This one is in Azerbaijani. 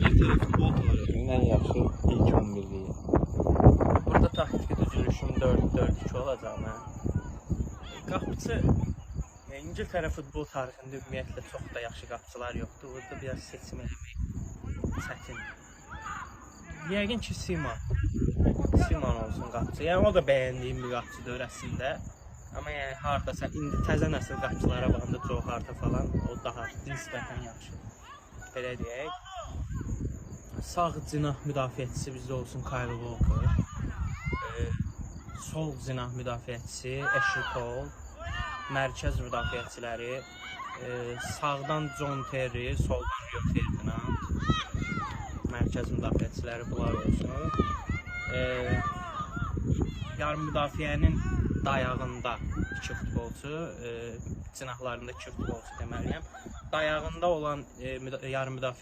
Günün ən yaxşı ilk 11-liyi. Burada taktiki düzülüşüm 4-4-2 olacaq mən. Qapıcı İngiltərə futbol tarixində ümumiyyətlə çox da yaxşı qapıcılar yoxdur. Burada biraz seçim eləmək çətin. Yəqin ki Simon olsun qapıcı. Yəni o da bəyəndiyim bir qapıcıdır öyrəsində. Amma yəni hardasa indi təzə nəsil qapıcılara baxanda Joe Hart'a falan o daha nisbətən yaxşı. Belə deyək. Sağ cinah müdafiəçisi bizdə olsun Kyle Walker. Sol cinah müdafiəçisi Ashley Cole. Mərkəz müdafiəçiləri sağdan John Terry, soldan Rio Ferdinand. Mərkəz müdafiəçiləri bunlar olsun. Yarım müdafiənin dayağında 2 futbolçu, cinahlarında 2 futbolçu deməliyəm. Dayağında olan yarım müdafiə